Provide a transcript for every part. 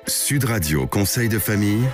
Sud Radio Conseil de famille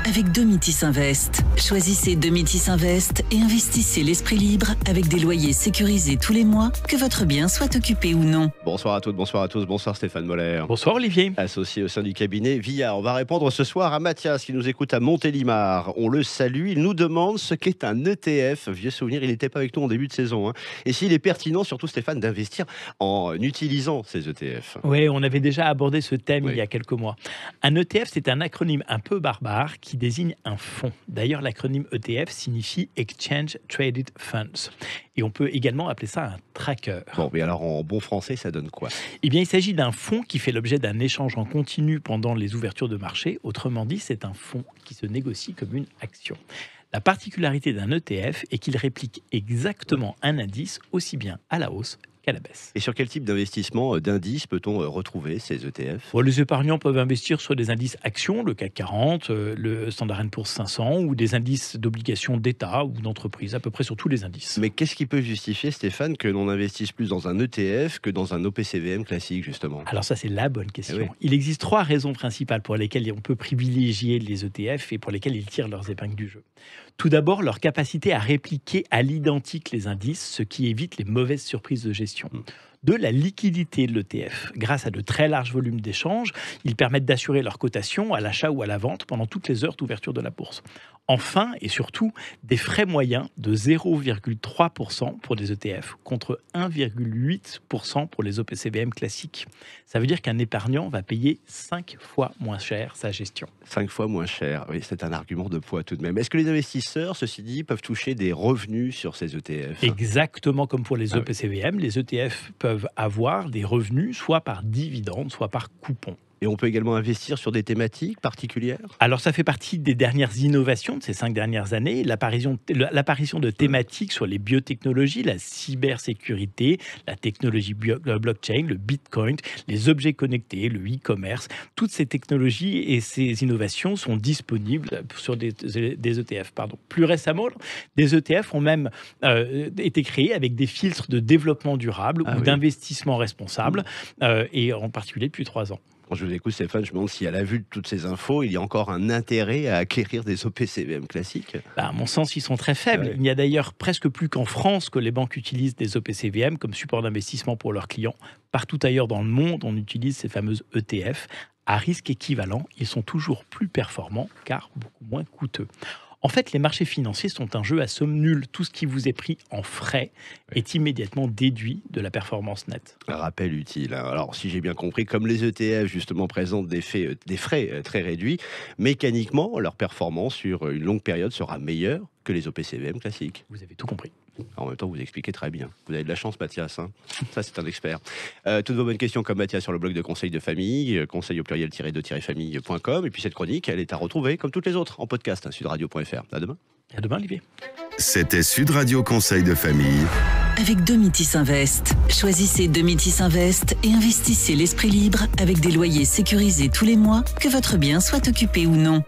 avec Domitis Invest. Choisissez Domitis Invest et investissez l'esprit libre avec des loyers sécurisés tous les mois, que votre bien soit occupé ou non. Bonsoir à toutes, bonsoir à tous, bonsoir Stéphane Moller. Bonsoir Olivier. Associé au sein du cabinet Villard. On va répondre ce soir à Mathias qui nous écoute à Montélimar. On le salue, il nous demande ce qu'est un ETF. Vieux souvenir, il n'était pas avec nous en début de saison. Et s'il est pertinent, surtout Stéphane, d'investir en utilisant ces ETF. Oui, on avait déjà abordé ce thème il y a quelques mois. Un ETF, c'est un acronyme un peu barbare qui désigne un fonds. D'ailleurs, l'acronyme ETF signifie Exchange Traded Funds. Et on peut également appeler ça un tracker. Bon, mais alors en bon français, ça donne quoi ? Eh bien, il s'agit d'un fonds qui fait l'objet d'un échange en continu pendant les ouvertures de marché. Autrement dit, c'est un fonds qui se négocie comme une action. La particularité d'un ETF est qu'il réplique exactement un indice aussi bien à la hausse qu'à la baisse. Et sur quel type d'investissement, d'indices peut-on retrouver ces ETF ? Les épargnants peuvent investir sur des indices actions, le CAC 40, le Standard & Poor's 500, ou des indices d'obligations d'État ou d'entreprise, à peu près sur tous les indices. Mais qu'est-ce qui peut justifier, Stéphane, que l'on investisse plus dans un ETF que dans un OPCVM classique, justement ? Alors ça, c'est la bonne question. Oui. Il existe 3 raisons principales pour lesquelles on peut privilégier les ETF et pour lesquelles ils tirent leurs épingles du jeu. Tout d'abord, leur capacité à répliquer à l'identique les indices, ce qui évite les mauvaises surprises de gestion. De la liquidité de l'ETF. Grâce à de très larges volumes d'échanges, ils permettent d'assurer leur cotation à l'achat ou à la vente pendant toutes les heures d'ouverture de la bourse. Enfin, et surtout, des frais moyens de 0,3% pour des ETF contre 1,8% pour les OPCVM classiques. Ça veut dire qu'un épargnant va payer 5 fois moins cher sa gestion. 5 fois moins cher, oui, c'est un argument de poids tout de même. Est-ce que les investisseurs, ceci dit, peuvent toucher des revenus sur ces ETF ? Exactement comme pour les OPCVM, les ETF peuvent avoir des revenus soit par dividende, soit par coupon. Et on peut également investir sur des thématiques particulières ? Alors, ça fait partie des dernières innovations de ces 5 dernières années, l'apparition de thématiques sur les biotechnologies, la cybersécurité, la technologie blockchain, le bitcoin, les objets connectés, le e-commerce. Toutes ces technologies et ces innovations sont disponibles sur des ETF. Plus récemment, des ETF ont même été créés avec des filtres de développement durable ou d'investissement responsable, et en particulier depuis 3 ans. Quand je vous écoute, Stéphane, je me demande si à la vue de toutes ces infos, il y a encore un intérêt à acquérir des OPCVM classiques. À mon sens, ils sont très faibles. Il n'y a d'ailleurs presque plus qu'en France que les banques utilisent des OPCVM comme support d'investissement pour leurs clients. Partout ailleurs dans le monde, on utilise ces fameuses ETF. À risque équivalent, ils sont toujours plus performants car beaucoup moins coûteux. En fait, les marchés financiers sont un jeu à somme nulle. Tout ce qui vous est pris en frais est immédiatement déduit de la performance nette. Un rappel utile. Alors, si j'ai bien compris, comme les ETF justement présentent des frais très réduits, mécaniquement, leur performance sur une longue période sera meilleure que les OPCVM classiques. Vous avez tout compris. En même temps, vous expliquez très bien. Vous avez de la chance, Mathias. Ça, c'est un expert. Toutes vos bonnes questions, comme Mathias, sur le blog de Conseil de famille, conseil au pluriel-de-famille.com. Et puis cette chronique, elle est à retrouver, comme toutes les autres, en podcast, sudradio.fr. À demain. À demain, Olivier. C'était Sud Radio Conseil de famille Avec Domitis Invest. Choisissez Domitis Invest et investissez l'esprit libre avec des loyers sécurisés tous les mois, que votre bien soit occupé ou non.